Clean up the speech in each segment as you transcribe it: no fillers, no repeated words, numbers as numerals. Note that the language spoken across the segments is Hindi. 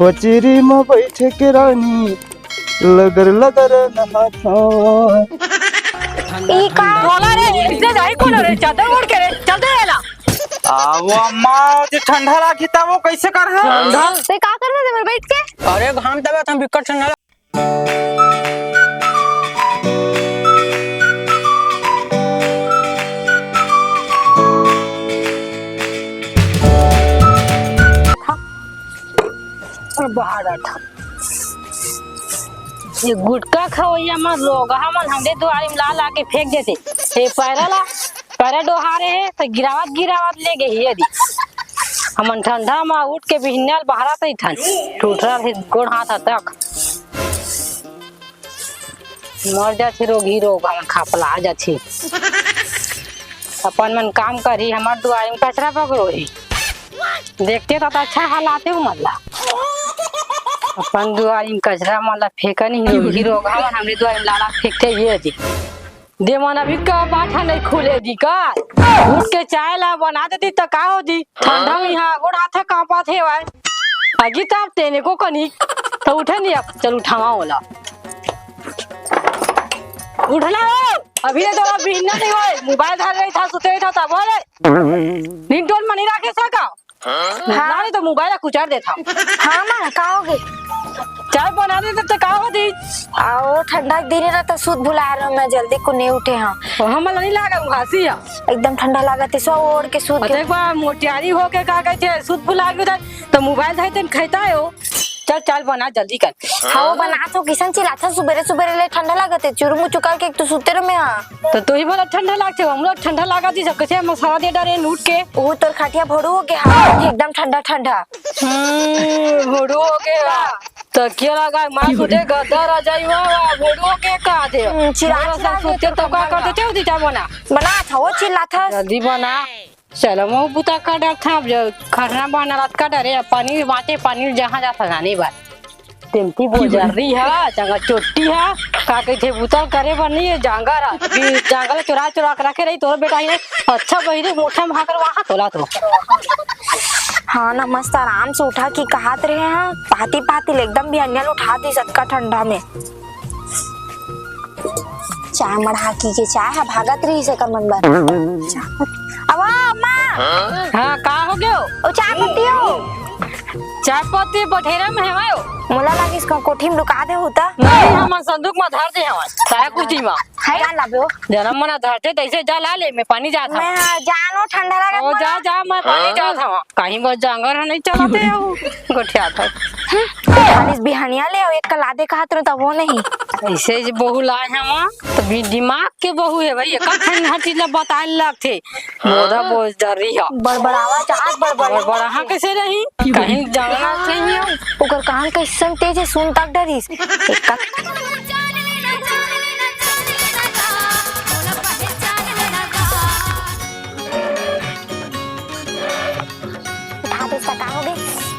पचेरी में बैठे के रानी लगड़ लगड़ नहाता। ई का बोला रे इधर जाई कौन रे चादर ओढ़ के रे चल दे ना। वो अम्मा जो ठंडा लागी था वो कैसे कर है ठंडा से का करना दे मेरे बैठ के। अरे घाम तबे हम बिकट ठंडा बाहर था ये गुटका खवैया मत लोग हमन हमदे दुआरी में ला ला के फेंक देते हे पैरा डोहारे है तो गिरावत ले गई यदि हमन ठंडा में उठ के बिहनल बहरा तई ठन टूट रहा है गोड़ हाथ तक मर जाते रोग हमन खापला जाते अपन मन काम करी हमार दुआरी में कचरा पकड़ो ही देखते तो अच्छा हालाते हो मतलब अपन दुआरी में कचरा मतलब फेंका नहीं हीरो हमन हमरे दुआरी में लाला फेंकते ये दी दे मन अभी का बाठा नहीं खुले दी का उठ के चाय ला बना देती तो का हो दी ठंडा में यहाँ गोड़ हाथ कांपा थे भाई आगे ताप तेने को कनी तो उठे नहीं अब चल उठावा होला उठला हो अभी तो अभी नहीं होए मोबाइल धर रही था सुते था तब बोले नींद मनी रखे सका हाँ नहीं तो मोबाइल कुचार देता हाँ माँ का हो गई चाय बना देते तो का हो दी आओ ठंडा दिन रहता सूद भुला रहा मैं जल्दी को नहीं उठे हाँ हम नहीं लगा घासी है एकदम ठंडा लगा थे सो ओढ़ के सूद एक बार मोटियारी हो के का कहते सूद भुला गए तो मोबाइल धरते खाता है हो चल बना जल्दी कर हाँ बना तो किसान चिल्ला था सुबेरे ले ठंडा लगते चुरमु चुका के तो सुते रहे हाँ तो तू ही बोला ठंडा लागते हम लोग ठंडा लगा दी कैसे मसाला दे डरे नूट के वो तोर खटिया भोड़ू हो गया एकदम ठंडा भोड़ू हो गया तो क्या लगा मां सुते गदर आ जाई वाह भोड़ू हो के का दे चिराग सुते तो का कर देते हो दी बना था वो चिल्ला था जल्दी बना चलो मैं बुता का डर था खरना बना रात का डरे पानी बाटे पानी जहाँ जाता जाने बात टेम्पी बोल जा रही है जंगा चोटी है का कहते बुता करे बनी है जांगर जांगर चुरा के रखे रही तोर बेटा ही अच्छा बहिरे मोटा भाकर वहां तोला तो हाँ ना मस्त आराम से उठा की कहात रहे हैं पाती एकदम भी अन्यल उठा दी सटका ठंडा में चाय मढ़ा की चाय है भागत रही से कर मन बार अब अम्मा हाँ का हो गयो ओ चाय पत्ती बठेरा में है मोला लगी इसका कोठी में लुका दे होता नहीं हम संदूक में धर दे हम सारा कुर्सी में है क्या लाबे जन्म मना धरते तैसे जा ला ले मैं पानी जाता मैं जानो ठंडा लगा ओ जा मैं पानी जाता हूं कहीं बस जांगर नहीं चलाते हो गठिया था खाली बिहानिया ले एक का लादे का हाथ तो वो नहीं ऐसे बहू लाए हम तो भी दिमाग के बहू है भाई कखन हर चीज बताए लगथे मोदा बोझ डर रही है बड़बड़ावा चाहत बड़बड़ा कैसे रही कहीं जाना चाहिए ओकर कान कैसन तेज है सुन तक डरिस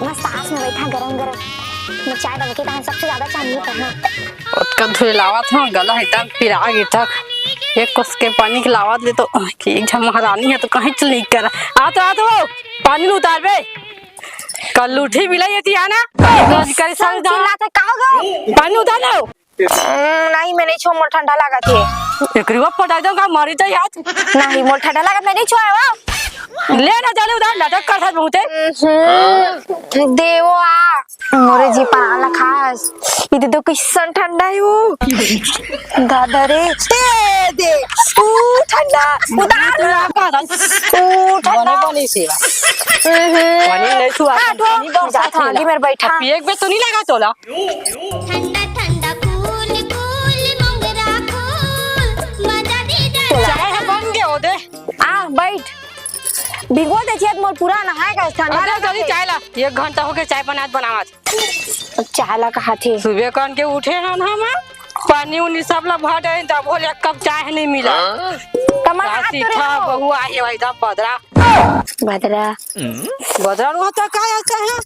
मस्त आस में बैठा गरम मैं चाय बन के सबसे ज्यादा चाहिए था उसका धुए लावा था गला है तक फिर आगे तक एक कस के पानी की लावा दे तो कि एक झम महारानी है तो कहीं चल कर आ तो पानी उतार बे कल उठी मिला ये थी आना कर संग चिल्ला था का गो पानी उतार लो नहीं मैं नहीं छो मोर ठंडा लगा थे एक रिवा पटा दो का मारी तो याद नहीं मोर ठंडा लगा मैं नहीं छोया वो ले ना चले उधर नाटक कर साथ बहुते देवो आ मोरे जी पाला खास इधर तो किसन ठंडा है वो दादा रे दे ठंडा उतार ठंडा पानी से पानी ले तू पानी बरसा था आगे मेरे बैठा एक बे तो नहीं लगा तोला ठंडा कूल मंगरा कूल मजा दे चाय है बन गए हो दे आ बैठ भिगो दे छियत मोर पूरा नहाएगा ठंडा जल्दी चाय ला 1 घंटा हो गया चाय बनावत चाय ला कहा थे सुबह कान के उठे हैं हम पानी उनी सब ला भर दे तब बोले कब चाय नहीं मिला कमर हाथ सीधा बहू आई है एकदम बदरा होता का आता है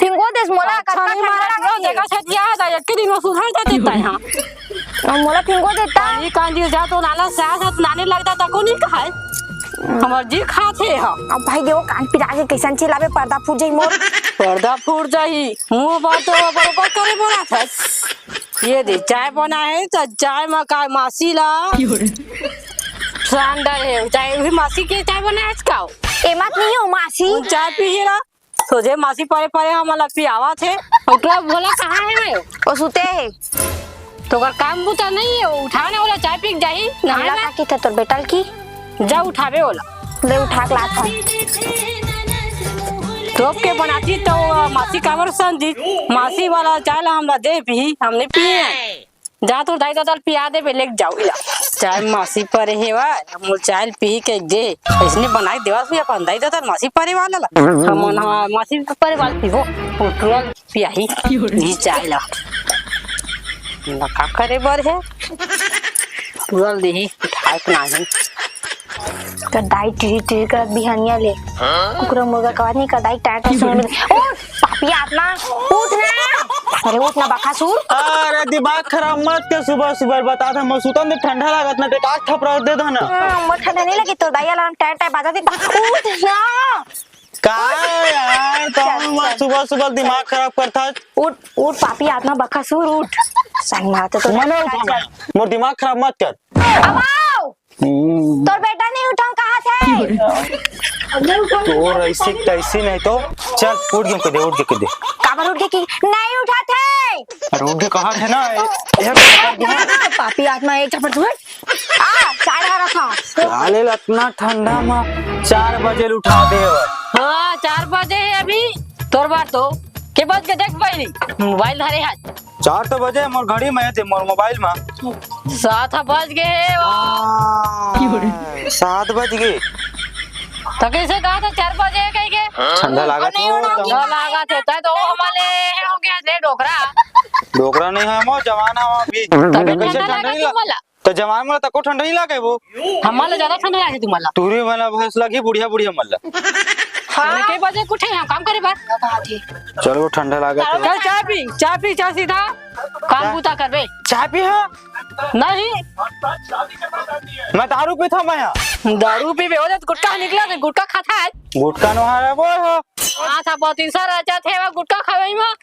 भिगो दे मोला का मारा जगह से दिया है एक दिन में सुधार देता है हां मोला भिगो देता ये कान दिया जा तो नाला साथ नाने लगता था को नहीं कहा है हमर जी खाते है अब भाई देखो कान पिरा के कैसन चिल्लावे पर्दा फूट जाई मोर पर्दा फूट जाही मुंह बात तो बरोबर करे बोला था। ये दे चाय बना है तो चाय में का मासी ला शानदार है चाय भी मासी के चाय बना है इसका एमत नहीं हो मासी। चाय पी ला सोचे मासी परे परे हमारा पियावा थे और तो बोला कहाँ है वो सुते है तो अगर काम बुता नहीं है वो उठाने वाला चाय पी जाही हमला नहाना का की था तोर बेटल की जा उठावे वाला ले उठा के लाता टोप के बनाती तो मासी कावर संजी मासी वाला चाय ला हमरा दे पी हमने पिए जा तो दाई दादा पिया दे पे लेके जाओ इला चाय मासी परे है वा हम चाय पी के दे इसने बनाई देवा से अपन दाई दादा मासी परे वाला ला हम मासी परे वाला पीवो पुटरल पियाही ये चाय ला ना का करे बर है तुरल देही उठाए के नाही तो दाई टीरी कर बिहानिया ले कुकरा मुर्गा कवा नहीं कर दाई टाटा सुन ले उठ पापी आत्मा उठ ना अरे उठ ना बकासुर। अरे दिमाग खराब मत के सुबह सुबह बता था मसूतन में ठंडा लागत ना टेका थपड़ा दे दो ना मत ठंडा नहीं लगी तो दाई अलार्म टाटा टाटा बजा दे उठ ना का यार तुम सुबह सुबह दिमाग खराब करता उठ उठ पापी आत्मा बकासुर उठ संग मारते तो मने उठा मोर दिमाग खराब मत कर अब आओ तोर बेटा नहीं उठाऊं कहाँ थे तो ऐसी तैसी नहीं तो चल उठ के दे काबर उठ के की नहीं उठा थे अरे उठ के कहा थे ना पापी आत्मा एक झपट झूठ आ चाय ला रखा साले इतना ठंडा में 4 बजे उठा दे हाँ 4 बजे है अभी तोर बात तो के बज के देख पहली मोबाइल धरे हाथ 4 तो बजे मोर घड़ी में थे मोर मोबाइल में 7 बज गए 7 बज गए तो कैसे कहा था 4 बजे कहीं के ठंडा लगा ठंडा लगा थे तो हमारे हो गया थे डोकरा नहीं है मो जवाना अभी तभी कैसे ठंडा ठंडा नहीं लगा लगा तुम्हाला तो जवान में तको ठंडा नहीं लगे वो हमारा ज्यादा ठंडा लगा तुम्हाला तूरी वाला भैंस लगी बुढ़िया बुढ़िया मल्ला हाँ के बजे कुछ है काम करे बात चलो ठंडा लगा चल चाय पी चाय सीधा काम बूता करबे चाय पी है नहीं मैं दारू पी था मैं दारू पी हो जात गुटखा निकला तो गुटखा खाता है गुटका नो है वो हाँ था बहुत इंसान अच्छा थे वो गुटखा खावे में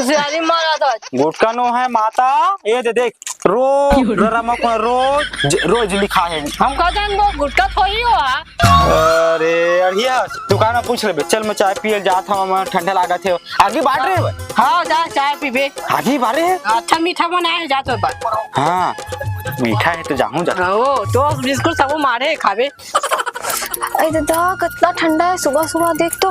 ज्यादा मारा था गुटका नो है माता ये दे देख रोज लिखा है हम कहते हैं वो गुटखा थोड़ी हो अरे अड़िया दुकान में पूछ ले चल मैं चाय पिए जाता हूँ मैं ठंडा लगा थे आगे बांट रहे हो हाँ जा चाय पीबे आगे बांट रहे हैं अच्छा मीठा बनाए जा तो बात हाँ मीठा है तो जाऊँ जा ओ तो बिल्कुल सब मारे खावे अरे दादा कितना ठंडा है सुबह सुबह देख तो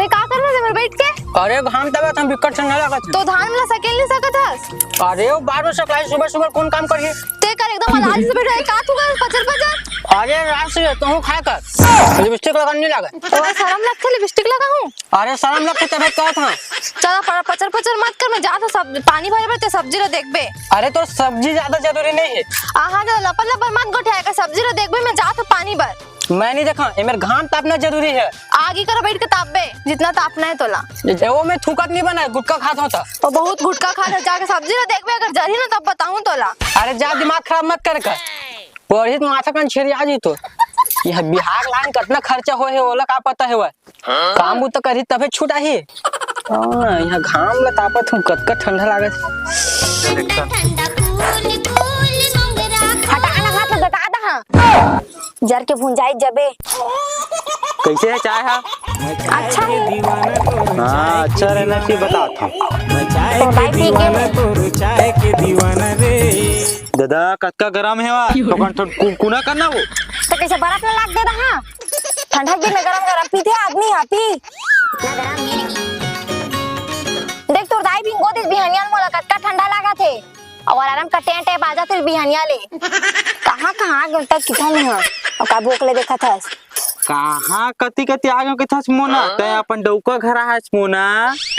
का कर रहे थे बैठ के अरे घाम तबे हम बिकट ठंडा लगा तो धान में सकेल नहीं सकत हस अरे वो 12 सकलाई सुबह सुबह कौन काम करिए ते कर एकदम आराम से बैठे का तू कर पचर अरे रात से तू खा कर लिपस्टिक लगाने नहीं लगा तो शर्म लगता लिपस्टिक लगा हूं अरे शर्म लगता तबे का था चला पचर मत कर मैं जाता सब पानी भरे भरे सब्जी रो देखबे अरे तो सब्जी ज्यादा जरूरी नहीं है आहा तो लपल लपल मत गोठे का सब्जी रो देखबे मैं जाता पानी भर मैं नहीं देखा ये मेरे घाम तापना जरूरी है आगे कर बैठ के तापबे जितना तापना है तोला वो मैं थूकत नहीं बना गुटखा खाता था और बहुत गुटखा खा जाके सब्जी रो देखबे अगर जरी ना तब बताऊं तोला अरे जा दिमाग खराब मत कर पढ़ी तो माथा कन छेरी आ जी तो यह बिहार लाइन कितना खर्चा हो है ओला का पता है वह काम तो करी तबे छूटा ही यहाँ घाम ला तापत हूँ कतका ठंडा लागत ठंडा कूल कूल मंगरा हटा ना हाथ बता दा जर के भुंजाई जबे कैसे है चाय है अच्छा है हाँ अच्छा रहना चाहिए बताता हूँ तो भाई पी के दादा कतका गरम है वहाँ तो कुना करना वो तो कैसे बर्फ में लाग दे रहा ठंडा दिन में गरम गरम पीते आदमी हापी देख तो दाई भी गोदिस बिहानियान मोला कतका ठंडा लागा थे और आराम का टेंट है बाजा थे बिहानिया ले कहाँ घंटा किथा में है और का भूख ले देखा था कहाँ कति आगे के था मोना ते अपन डौका घर है मोना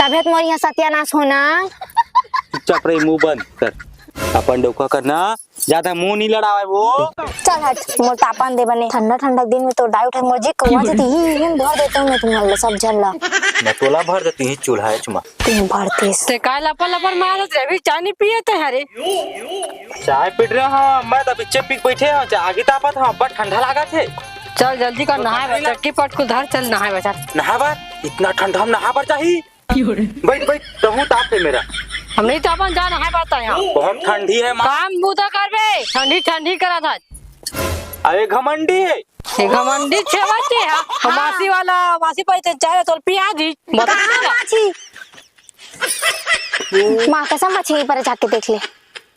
तबियत मोर यहाँ सत्यानाश होना चुपचाप रही मुंह बंद कर अपन डौका करना ज्यादा मुंह नहीं लड़ावे वो चल हट मोर तापन दे बने ठंडा दिन में तो डाई उठा मोर जी कौवा जती ही हम भर देता हूं मैं तुम्हारे सब झल्ला मैं तोला भर देती है चूल्हा है चुमा तुम भरते ते काय लपर मारत रे भी चाय नहीं पिए ते हरे चाय पीट रहा हूं मैं तो पीछे पीक बैठे हूं आगे तापत हूं बड़ ठंडा लगा थे चल जल्दी कर नहाए बच्चा की पट को धर चल नहाए बच्चा नहावा इतना ठंडा हम नहा पर चाहिए। बैठ बैठ तहु ताप है मेरा। हम नहीं तो अपन जाना है पड़ता यहाँ। बहुत ठंडी है माँ। काम बूता कर बे, ठंडी ठंडी करा था। अरे घमंडी है। ये घमंडी छेवती है। मासी वाला मासी पैसे चाहे तो पिया दी। कहाँ माछी? माँ कसम मछली पर जाके देख ले।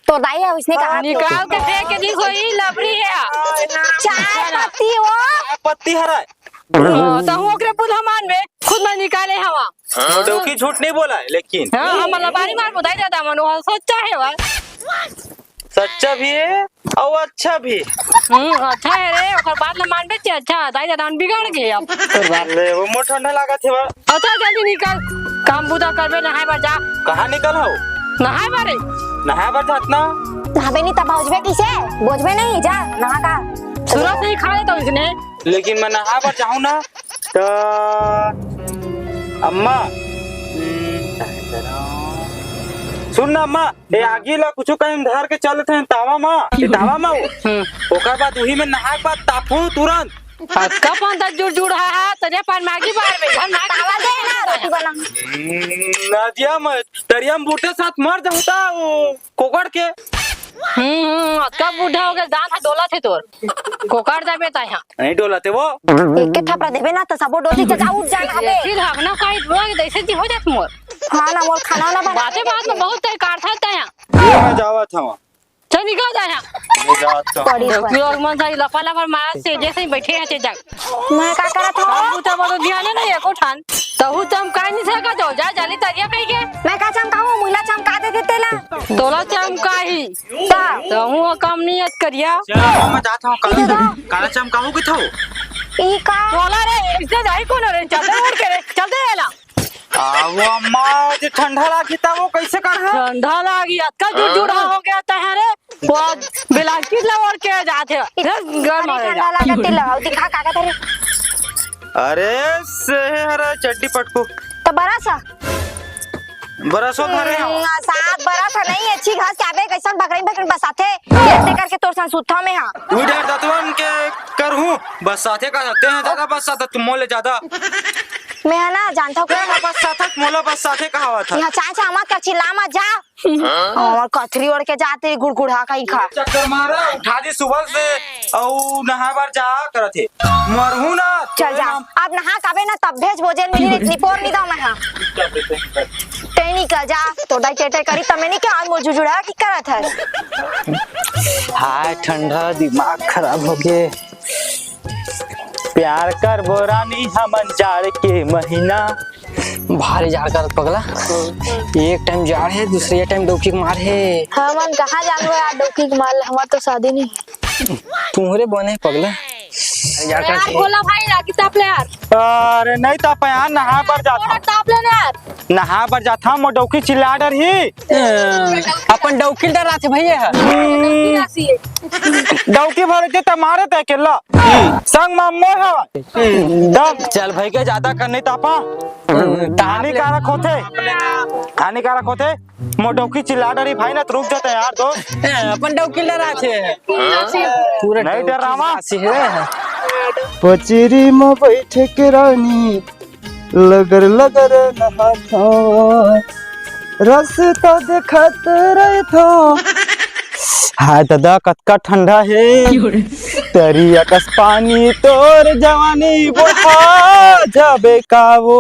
तो दाई है उसने कहा निकाल के फेंक के देखो ये लबड़ी है। चाय पत्ती वो पत्ती हरा है। तो हम ओकरे बुलहमान में खुद में निकाले हवा। डोकी झूठ नहीं बोला है लेकिन। हाँ हम लबारी मार बुधाई देता मनो सच्चा है वह। सच्चा भी है और अच्छा भी। अच्छा है रे ओकर बाद में मान बेचे अच्छा दाई दादा बिगड़ गए अब। ले वो मोर ठंडा लगा थे। अच्छा जल्दी निकल काम बुदा करबे नहाए बार जा। कहाँ निकल हो? नहाए बारे नहाए बार जात ना। नहाबे नहीं तब भोजबे किसे? भोजबे नहीं जा नहा का। सूरज से ही खा लेता इसने। लेकिन मैं नहा पर जाऊँ ना तो अम्मा सुन ना अम्मा ये आगे ला कुछ कहीं धर के चलते हैं तावा माँ तावा माँ ओकर बाद वही में नहा के बाद तापू तुरंत कब अंदर जुड़ जुड़ है तरिया पर मैगी बार में घर मैगी तावा दे ना रोटी बना। नादिया मत तरिया में बूटे साथ मर जाता वो कोकड़ के। कब बूढ़ा हो गया दांत डोला थे तोर कोकड़ जाबे ता यहाँ नहीं डोलाते वो। एक के थपड़ा देबे ना तो सबो डोली चचा उठ जाए हबे। फिर हगना काई रोग ऐसे जी हो जात मोर। हां ना मोर खाना ना बना। बातें बात में बहुत तय काट था यहाँ। ये मैं जावा था वहाँ। चल निकल जा यहाँ। मैं जाता हूँ। पड़ी पर लोग मन सारी लफा लफा मार से जैसे ही बैठे हैं जग। मैं का करत हो? अब तो बोलो ध्यान नहीं एको ठान तहु तुम काई नहीं सका जाओ जा जाली तरिया कहीं के। मैं का चमकाऊं मुइला चमका दे देते ला। तोला चमका ही तो हूँ कम नियत करिया। चलो मैं जाता हूँ काला चमकाऊ के था। ई का बोला रे इससे जाई कौन रे चलते उड़ के रे चलते आला। वो अम्मा जो ठंडा लगी था वो कैसे कर रहा? ठंडा लगी अक्का जुड़ा हो गया था रे वो बिलाकी लवर के जाते गर्म हो ठंडा लागत लगाओ दिखा का करे। अरे सेहरा चड्डी पटको तो बड़ा सा बरसों धरे हो। सात बड़ा सा नहीं अच्छी घास चाबे कैसन बकरी बकरी बसाथे देखते करके तोर सन सुथा में हां उधर दतवन के करहूं बस साथे का सकते हैं ज्यादा बस साथा तुम मोले ज्यादा मैं है ना जानता हूँ मैं बस साथा मोला बस साथे का हवा था। यहाँ चाचा मत का चिल्ला मत जा और कथरी ओढ़ के जाते गुड़गुड़ा कहीं खा चक्कर मारा उठा दी सुबह से और नहा बार जा करते मरहू ना चल जा अब नहा काबे ना तब भेज भोजन मिली इतनी पोर नहीं दो मैं हां ते निकल जा तो डाई टेटे करी तमे नहीं के आज मोर जुजुड़ा की करत है। हाय ठंडा दिमाग खराब हो गए। प्यार कर बोरानी हमन जाड़ के महीना भारी जाड़ कर पगला। एक टाइम जाड़ है दूसरे टाइम डोकी मार है। हमन कहाँ जानबो यार डोकी के माल हमार तो शादी नहीं। तुम्हारे बने पगला यार बोला भाई राखी ताप ले यार। अरे नहीं ताप यार नहा पर जाता ताप ले यार नहा पर जाता मो डौकी चिल्ला डर ही अपन डौकी डरा थे भैया। डौकी भरे थे तमारे ते केला संग मम्मो है दम चल भाई के ज्यादा करने तापा हानिकारक होते मो डौकी चिल्ला डरी भाई ना रुक जाते यार तो अपन डौकी डरा थे पूरा नहीं डरावा पचरी में बैठे के रानी लगर लगर नहाता रास्ता देखत रहे था। हाय दादा कतका ठंडा है तरी आकाश पानी तोर जवानी बुढ़ा जाबे का वो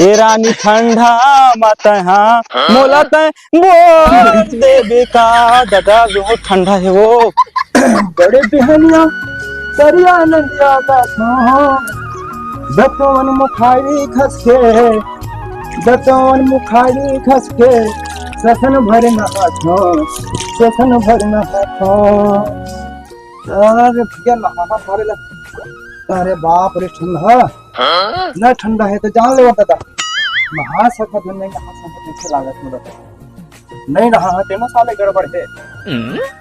ए रानी ठंडा मत हाँ मोला तय बोल देबे का दादा बहुत ठंडा है वो बड़े बिहनिया तरिया नदिया का दतवन मुखारी खस के ससन भर नहाथो अरे भैया नहाना थारे लग। अरे बाप रे ठंडा ना ठंडा है तो जान ले दादा नहा सकत नहीं नहा सकत कैसे लागत मुझे नहीं नहा ते ना साले गड़बड़ है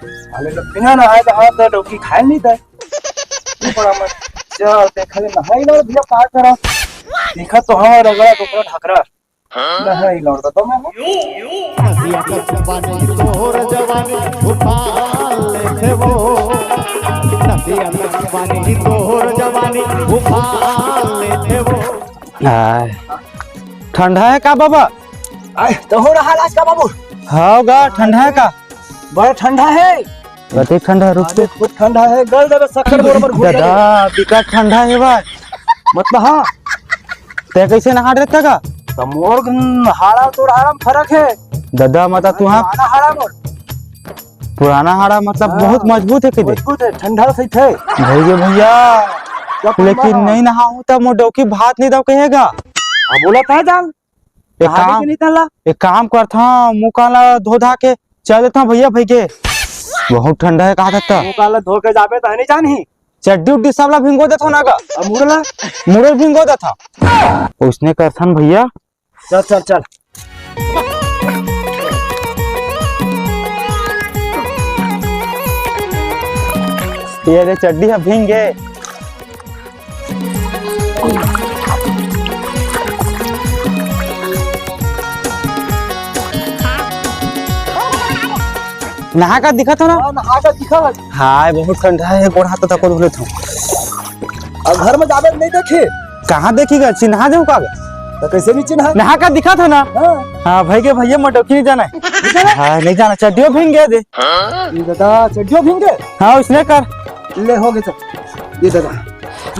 साले लोग बिना नहाए तो डोकी खाए नहीं दे बड़ा मत चल देखा नहाई ना भैया का करा देखा तो हमारा रगड़ा टुकड़ा ढकरा नहीं लौटता तो मैं तोहर जवानी उफान लेथे वो नदिया जवानी तोहर जवानी उफान लेथे वो ठंडा है का बाबा? आए तो हो रहा आज का बाबू? होगा ठंडा है का? बड़ा ठंडा है। कति ठंडा रुक अरे खूब ठंडा है, गल देवे शक्कर बरोबर घुल दादा जाए। बिकट ठंडा है भाई। मतलब हाँ ते कैसे नहा रहता का? तो मोर हाड़ा तो हाड़ा में फर्क है। दादा मतलब तू हाँ पुराना हाड़ा मोर पुराना हाड़ा मतलब बहुत मजबूत है किधर? मजबूत है, ठंडा सही थे। भैया लेकिन नहीं नहाऊं तब मोर डौकी भात नहीं दब कहेगा। अब बोला था जान एक काम नहीं तला। एक काम करता हूँ मुँह काला धो धा के चल देता हूँ भैया भाई के। बहुत ठंडा है कहा था मुंह काला धो के जाबे तो है नहीं जान ही। चड्डी उड्डी सबला भिंगो देता ना का अब मुड़ला मुड़े भिंगो देता उसने करथन भैया। चल चल चल। ये रे चड्डी है भींगे। नहा का दिखा था ना? नहा का दिखा। हाय बहुत ठंडा है गोड़ हाथ तक धुले था। अब घर में जाबे नहीं देखे। कहाँ देखिएगा चिन्हा दे का? तो कैसे नहीं चिन्हा? नहा का दिखा था ना? हाँ भाई के भैया मटोकी नहीं जाना है। हाँ नहीं जाना चड्डियों भींगे दे। ये दादा चड्डियों भींगे। हाँ उसने कर ले हो गए तो ये दादा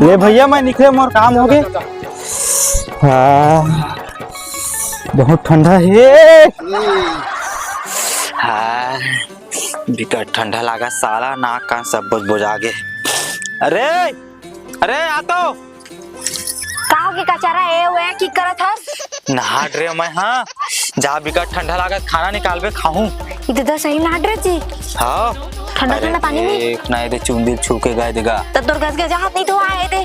ले भैया मैं निकले मोर काम हो गए। हाँ बहुत ठंडा है। हाँ बिकट ठंडा लगा साला नाक का सब बुझा गे। अरे अरे आ तो काहो के कचरा ए वे की करत हस? नहा रे मैं। हाँ जा बिकट ठंडा लगा खाना निकालबे खाऊं। इधर तो सही ना ड्रेस जी। हाँ ठंडा ठंडा पानी में एक ना दे चुंदी छू के गए देगा। तब तोर गस के जहां नहीं तो आए थे।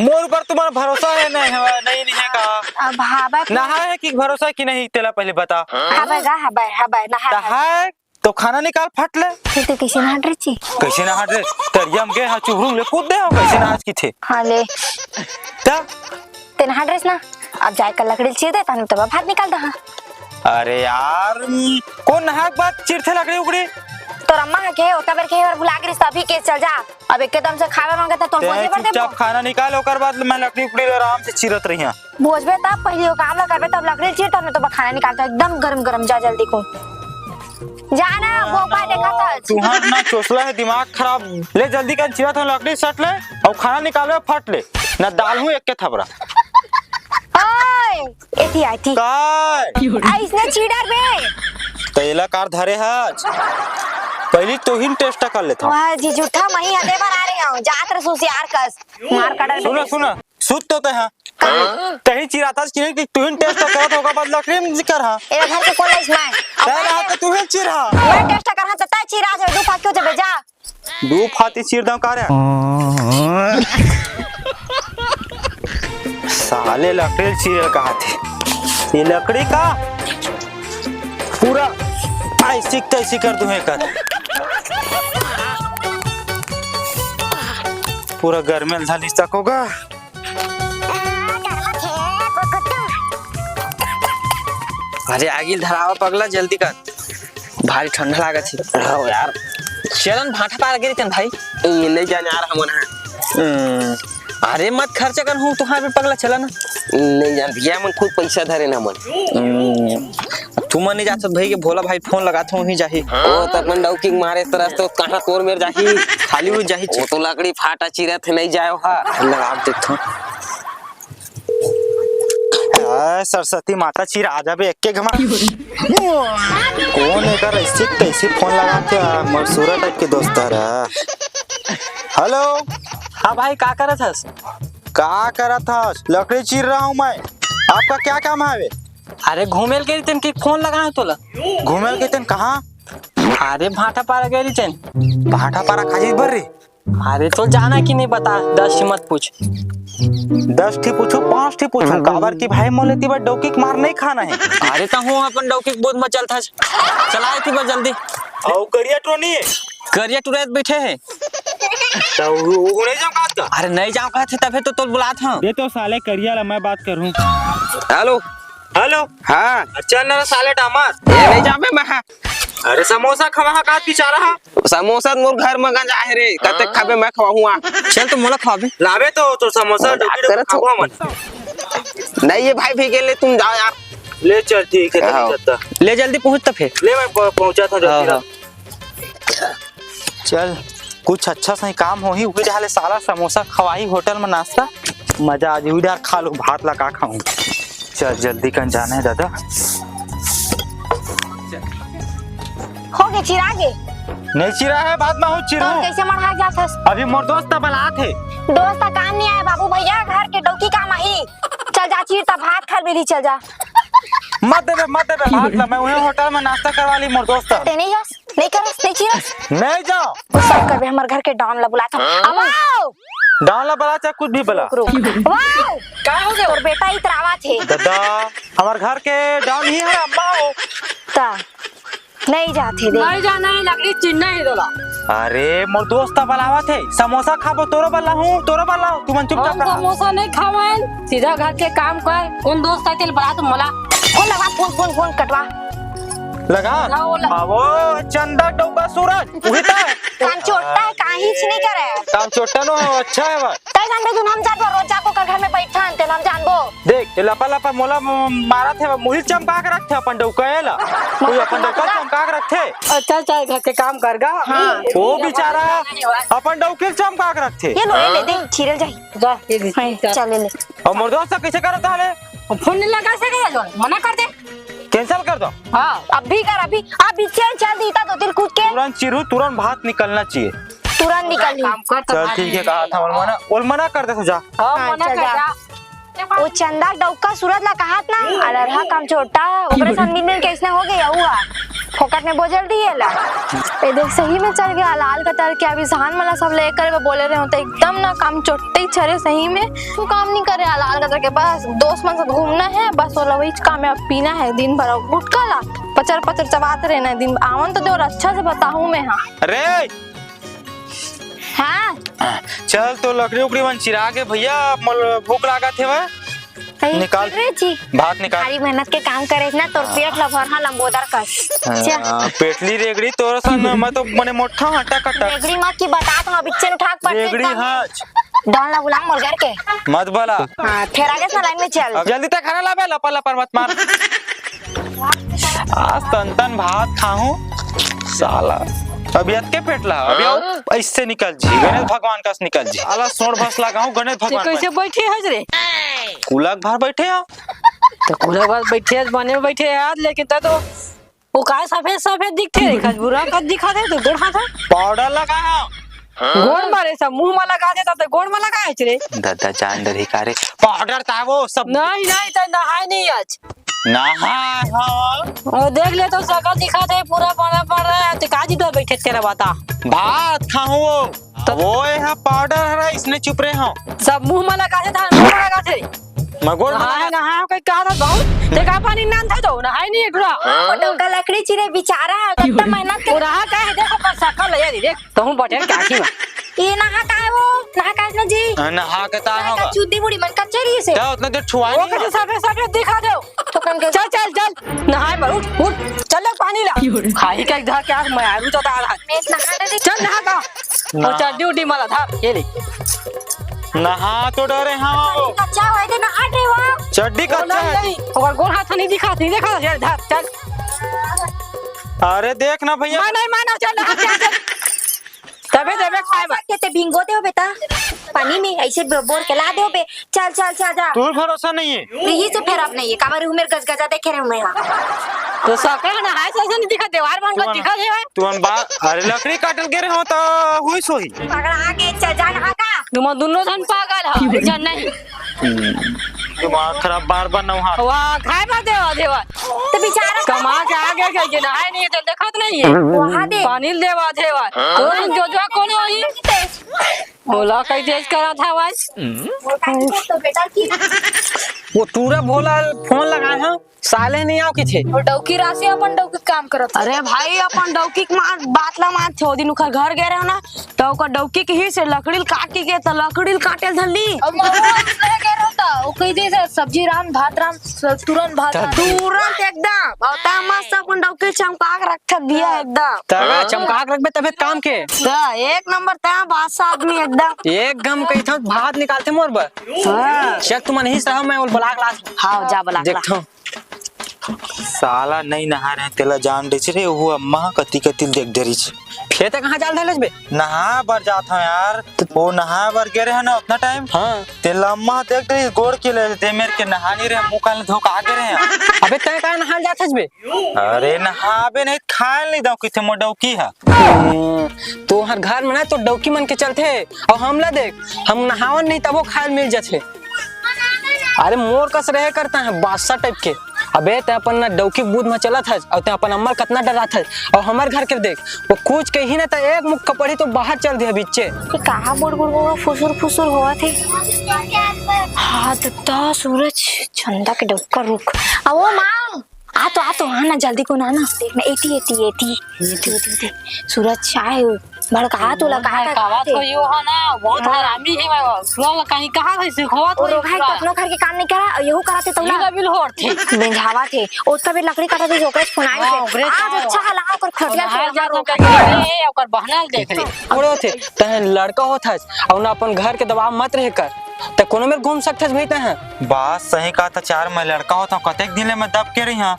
मोर पर तुम्हारा भरोसा है नहीं है नहीं है का? अब हाबा नहा है कि भरोसा है कि नहीं तेला पहले बता। हाबा ना है तो खाना निकाल फट ले। फिर तो कैसे ना ड्रेस जी? कैसे नहा रे तरियम के हाँ चुहरुम ले कूद दे हो कैसे नहा की थे। हां ले ता ते ना ड्रेस ना अब जाए कर लकड़ी चीर दे तने तो भात निकाल दहा। अरे यार कौन नहाक बात चिरथे लकड़ी उकड़ी? तो अम्मा के ओका बेर के और बुला के सभी के चल जा। अब एकदम से खावे मांगे तो तोर बोझे पर दे। चुपचाप खाना निकाल ओकर बाद मैं लकड़ी उकड़ी आराम से चिरत रही हां। बोझबे तब पहले ओ काम ला करबे तब लकड़ी चीर तने तो खाना निकालता एकदम गरम गरम जा जल्दी को जाना वो पाए देखा था। तुहार ना चोसला है दिमाग खराब। ले जल्दी कर चिरत हो लकड़ी सट ले और खाना निकालवे फट ले ना दाल हूं एक के थपरा। ओए एथी आथी काय इसने चीडर बे तेला कार धरे आज पहली तो ही टेस्ट कर लेता। वाह जी झूठा मही हदे पर आ रहे हो जात रे सुसियार कस मार काडर सुना सुना सुत तो ते हां तही चिराता कि तू ही टेस्ट करत होगा बाद लकड़ी में जिकर हां ए घर के कोला इसमें तेरा तो तू ही चिरा मैं टेस्ट कर हां तता चीरा से दू फाक्यो जबे जा दू फाती चीर दो का रे साले लकड़ी चीर कहा थे ये लकड़ी का पूरा ऐसी तैसी कर दूं कर पूरा गर्मेल झाली सकोगा। अरे आगिल धरावा पगला जल्दी कर भारी ठंडा लागत है। हाँ यार चलन भाटा पार गिरी तन भाई ये ले जाने आ रहा मन। अरे मत खर्च कर हूँ तुहार भी पगला चला ना नहीं जान भैया मन खुद पैसा धरे ना मन। तू मन नहीं जा सकत भाई के भोला भाई फोन लगाता हूँ ही जाही ओ तक मन डौकिंग मारे तरस तो कहां तोर मेर जाही खाली हो जाही वो तो लकड़ी फाटा चिरा थे नहीं जाओ हा लगा देखता सरस्वती माता चीर आ जाबे एक के घमा कौन एकर ऐसे तैसे फोन लगा के मरसूरा टाइप के दोस्त है। हेलो हाँ भाई का करत हस? का करत हस? लकड़ी चीर रहा हूँ मैं। आपका क्या काम है? अरे घूमेल के तन की फोन लगा है तोला घूमेल के तन कहाँ? अरे भाटा पारा गई तन भाटा पारा खाजी भर रे। अरे तो जाना कि नहीं बता 10 मत पूछ 10 ठी पूछो 5 ठी पूछो काबर की भाई मोले ती बार डौकी मार नहीं खाना है। अरे तो हूँ अपन डौकी बोध में चलता चलाए थी बस जल्दी और करिया टोनी है करिया टुरैत बैठे हैं तो वो नहीं जाओ बात का। अरे नहीं जाओ कहते तभी तो बुलात हूँ ये तो साले करिया ला मैं बात करूं। हेलो हेलो हाँ अच्छा ना साले डामार ये नहीं जाबे मैं अरे समोसा खवा का बेचारा हा समोसा मोर घर में गंजा है रे कते खाबे मैं खवाऊंगा चल तो मोला खाबे लावे तो समोसा तेरा खावा मन नहीं ये भाई भीगे ले तुम जाओ यार ले चल ठीक है चलता ले जल्दी पहुंच तो फिर ले मैं पहुंचा था हाँ। चल कुछ अच्छा सही काम हो ही हुई डाले साला समोसा खवाई होटल में नाश्ता मजा आज हुई डाल खा लो भात ला का खाऊं चल जल्दी कन जाना है दादा हो गए चिरागे नहीं चिरा है बात में हूँ चिरू तो कैसे मढ़ा जाथस अभी मोर दोस्त बला थे दोस्त का काम नहीं आया बाबू भैया घर के डौकी काम आई चल जा चीरता भात खा बेली चल जा मत देबे भात ला मैं वही होटल में नाश्ता करवा ली मोर दोस्त ते नहीं जास नहीं करस नहीं चिरस नहीं जाओ सब करबे हमर घर के डॉन ला बुलाता आओ डाल ला बला चाहे कुछ भी बला वाओ का हो गया और बेटा इतरावा थे दादा हमार घर के डाउन ही है अम्मा हो ता नहीं जाते दे नहीं जाना है लकड़ी चिन्ना है दोला अरे मोर दोस्त बलावा थे समोसा खाबो तोरो बला हूँ तू मन चुपचाप हम रहा समोसा नहीं खावाएं सीधा घर के काम कर कौन दोस्त है तेल बड़ा तुम मला फोन लगा फोन कटवा लगा वो चंदा डोबा सूरज वही था काम चोटता है कहीं ही नहीं करे काम छोटा नो है अच्छा है बा तय जानबे तू हम जात रोज जाको कर घर में बैठा अंते हम जानबो देख ये लपा मोला मारा थे मुहिल चमका के रखे अपन डौकेला कोई अपन डौका चमका के रखे अच्छा चल घर के काम कर गा वो बेचारा अपन डौके चमका के रखे ये लो ले दे छिरल जाई जा ये चल ले और मोर दोस्त कैसे करता है फोन नहीं लगा सकेगा जो मना कर दे कैंसिल कर दो हाँ अभी कर अभी चल दीता तो दिल कूद के तुरंत चिरू तुरंत भात निकलना चाहिए तुरंत निकल काम कर तो चल ठीक है कहा था और मना कर दे तू जा हाँ हाँ, मना चल कर जा। जा वो चंदा डौका सूरज ला कहात ना अरहा काम छोटा ऊपर संदीप में कैसे हो गया हुआ फोकट में बहुत जल्दी है ला ए देख सही में चल गया लाल कतर के अभी सहान मला सब लेकर वो बोले रहे होते एकदम ना काम चोट्टे ही छरे सही में तू काम नहीं करे लाल कतर के पास दोस्त मन साथ घूमना है बस वो वही काम है पीना है दिन भर गुटका ला पचर चबाते रहना दिन आवन तो दे और अच्छा से बताऊं मैं हाँ अरे हाँ चल तो लकड़ी उकड़ी बन चिरा के भैया भूख लगा थे वह निकाल। रे जी भात निकाल सारी मेहनत के काम करे ना तो पेट लभर हाँ लंबोदर कस पेटली रेगड़ी तोरा सन मैं तो मने मोटा हटा कटा रेगड़ी मत की बता तो बिच्चे उठा के पड़ते रेगड़ी हाँ डॉन ला गुलाम मोर घर के मत बोला हाँ फिर आगे से लाइन में चल अब जल्दी तक खाना लाबे लपा लपा मत मार आज तन भात खाऊं साला तबियत के पेट ला अभी आओ ऐसे निकल जी गणेश भगवान का निकल जी आला सोर भस लगाऊं गणेश भगवान कैसे बैठे हज रे कुलक भर बैठे हो तो पूरा बात बैठे बने में बैठे यार लेकिन तो वो काय सफेद दिखते रे खजबूरा का दिखा दे तो गोड़ हाथ पाउडर लगा गोड़ मारे सब मुंह में लगा देता तो गोड़ में लगा रे दादा जान दरी कारे पाउडर था वो सब नहीं तो नहाए नहीं आज नहा और देख ले तो सकल दिखा दे पूरा बना पड़ रहा है तो काजी तो बैठे तेरा बता भात खाऊं वो वो यहाँ पाउडर है इसने चुप रहे हो सब मुंह में लगा दे था मुंह में लगा दे मगोर नहाया कोई कहा था बहुत देखा पानी नान था तो नहाए नहीं है पूरा डोका लकड़ी चिरे बेचारा है कितना मेहनत कर पूरा का है देखो पर सकल है देख तो हूं बैठे क्या की ये नहा का है वो नहा का है ना जी नहा के ता होगा चुद्दी बुढ़ी मन कचरी से क्या उतना देर छुआ वो नहीं कैसे सफेद दिखा दो तो कन के चल नहाए पर उठ चल ले पानी ला खाई का इधर क्या मैं आरू तो आ रहा मैं नहा दे चल नहा का और चड्डी उड्डी माला था ये ले नहा तो डरे हाँ कच्चा हुआ है नहा दे वो चड्डी कच्चा है नहीं और गोड़ हाथ नहीं दिखा यार चल अरे देख ना भैया नहीं माना चल नहा चल तबे खाए बा कहते भिंगो दे बेटा पानी में ऐसे बोर के ला दे बे चल जा तू भरोसा नहीं है यही से फिर अब नहीं है काबर उमेर गजगजा देखे रहे मैं तो सकल नहाए से नहीं दिखा दीवार मान को दिखा दे तू बात अरे लकड़ी काटल गिरे हो तो हुई सोही पकड़ा के चल जा नहा का तुम दोनों धन पागल हो जन नहीं दिमाग खराब बार नहा वाह खाए बा देवा तो बेचारा कमा के आगे के नहाए नहीं तो देखत नहीं है वहां दे पानी देवा तो जो कौन होई बोला कई तेज करा था भाई तो बेटा की वो टूरा भोला फोन लगाए हैं साले नहीं आओ किथे। और डौकी राशि अपन डौकी काम करत। अरे भाई अपन डौकी के मार बातला मार छो दिन उखर घर गए रहो ना तो ओकर डौकी के ही से लकड़ी काटी के त लकड़ी काटे धरली। अब रह गए रहता ओ कह दे से सब्जी राम भात राम तुरंत भात राम। तुरंत एकदम औता मस्त अपन डौकी चमका के रखत दिया एकदम। तगा चमका के रखबे तबे काम के त एक नंबर ता बादशाह आदमी एकदम। एक गम कही था भात निकालते मोर बर। हां चल तुम नहीं सह मैं बोल बलाक लास। हां जा बला देखो साला नहीं नहा रहे तेला जान दे रे वो अम्मा कति कति देख दे छ। खेते कहाँ जाल धैलस बे। नहा बर जात हूं यार वो नहा बर गे रहे ना उतना टाइम। हाँ तेला अम्मा देख दे गोड़ के ले दे मेरे के नहा नहीं रहे मुंह काले धोखा आगे रहे। अबे तय कहाँ नहाल जात हस बे। अरे नहाबे नहीं खाए नहीं दऊ किथे मो डौकी है। तो हर घर में ना तो डौकी मन के चलते और हमला देख हम नहावन नहीं तबो खायल मिल जाते। अरे मोर कस रहे करता है बादशाह टाइप के। अबे ते अपन ना डौकी बूध में चला था और ते अपन अम्मा कितना डरा था और हमार घर के देख वो कुछ कही ना तो एक मुख कपड़ी तो बाहर चल दिया बीचे। कहाँ बुड़ बुड़ बुड़ फुसुर फुसुर हुआ थे। हाँ तो सूरज चंदा के डुक्कर रुक अब वो माँ आ तो हाँ ना जल्दी को ना देख ना एटी सूरज चाहे भड़का तो लगा कावा तो यो है ना बहुत हरामी है वो लोग कहीं कहां है सिखवा तो और भाई कतनो घर के काम नहीं करा यहू कराते तो ये बिल होर थे बेंझावा थे उसका भी लकड़ी काटा थे ओकरे फुनाई थे आज अच्छा हला कर खटिया बाहर जा तो कहीं ओकर बहनल देख ले ओरे थे तहन लड़का होता और ना अपन घर के दबाव मत रह कर त कोनो में घूम सकत है भईता है। बात सही कहा था चार मैं लड़का होता हूँ कतेक दिन ले मैं दब के रही हाँ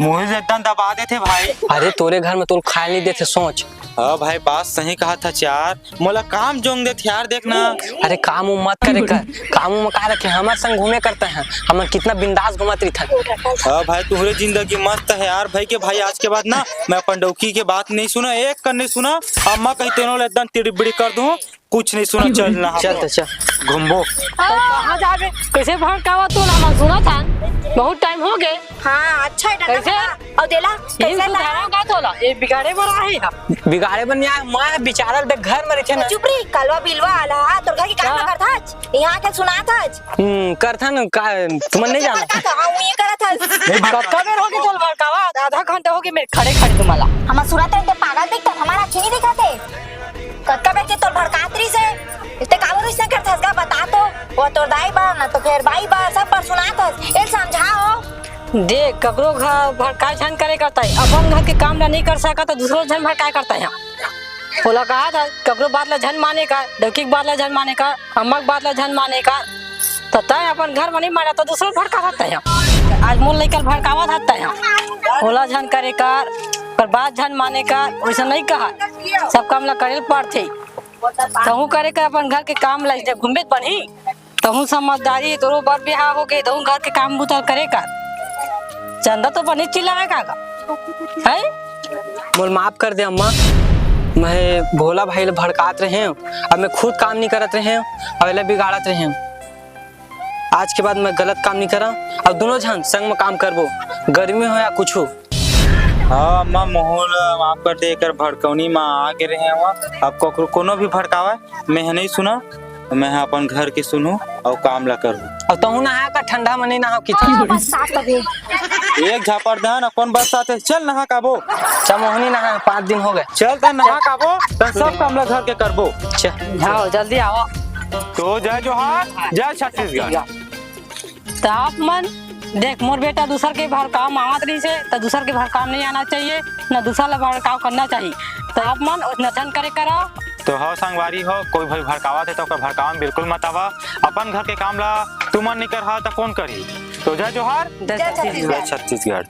मुझे से एकदम दबा देते भाई। अरे तोरे घर में तो खाए नहीं देते सोच। हाँ भाई बात सही कहा था चार मोला काम जोंग देते यार देखना। अरे काम मत करे कर काम में कहा रखे हमारे संग घूमे करते हैं हम कितना बिंदास घुमत रही था। हाँ भाई तुम्हारी जिंदगी मस्त है यार भाई के भाई आज के बाद ना मैं अपन डौकी के बात नहीं सुना एक कर नहीं सुना अम्मा कहीं तेनों एकदम तिड़बिड़ी कर दूं कुछ नहीं सुना चल ना चल घूमबो कहां जाबे कैसे भड़कावा तू ना सुना था बहुत टाइम हो गए। हाँ अच्छा है कैसे और देला कैसे ला का तोला ये बिगाड़े बड़ा है बिगाड़े बन यार मैं बिचारल देख घर में रखे ना चुप रही कलवा बिलवा आला तोर घर की काम करता यहाँ के सुना था करथा न तुम नहीं जाना ये करा था कब बेर हो गए तोल भड़कावा आधा घंटा हो गए मेरे खड़े खड़े तुम्हारा हमारा सूरत है पागल दिखता हमारा अच्छी नहीं दिखाते कक्का बैठ के तोर भड़कातरी से इतने काबू रिश्ता करता का बता तो वो तोर दाई बार ना तो फिर बाई बार सब पर सुनाता एक समझाओ देख ककरो घर भड़काई झन करे करता है अपन घर के काम नहीं कर सका तो दूसरों झन भड़काई करता है। बोला कहा था ककरो बात ला झन माने का डौकी की बात ला झन माने का अम्मा की बात ला झन माने का तो तय अपन घर में नहीं माना तो दूसरों भड़का सकता है। आज मोल लेकर भड़कावा सकता है बोला झन करे कर पर बात झन माने का वैसा नहीं कहा सब काम ला करे पड़ते तहू करे कर अपन घर के काम ला घूमे बनी तहू समझदारी तोरो बार बिहार हो गए तहू घर के काम बुता करे कर चंदा तो बनी चिल्लावे का है मोल माफ कर दे अम्मा मैं भोला भाई भड़कात रहे अब मैं खुद काम नहीं करत रहे अब बिगाड़त रहे आज के बाद मैं गलत काम नहीं करा अब दोनों जन संग में काम करबो गर्मी हो या कुछ हो। हाँ अम्मा मोहन माफ कर दे कर भड़कौनी में आगे रहे अब कोनो भी भड़कावा मैं नहीं सुना मैं अपन घर के सुनू और काम ला करूँ अब तहू नहा का ठंडा में नहीं नहा की एक झापर दहन कौन बरसात है चल नहा काबो चमोहनी नहा 5 दिन हो गए चल त नहा काबो त सब काम ला घर के करबो चल आओ जल्दी आओ तो जय जोहार जय छत्तीसगढ़। तो आप मन देख मोर बेटा दूसर के भड़काव मांगत रही से तो दूसर के भड़काव नहीं आना चाहिए न दूसरा ला भड़काव करना चाहिए तो आप मन उतना झन करे करा तो हो संगवारी हो कोई भाई भड़कावा थे तो ओकर भड़कावा में बिल्कुल मत आवा अपन घर के काम ला तुमन नहीं कर तो कौन करी तो जय जोहार जय जय छत्तीसगढ़।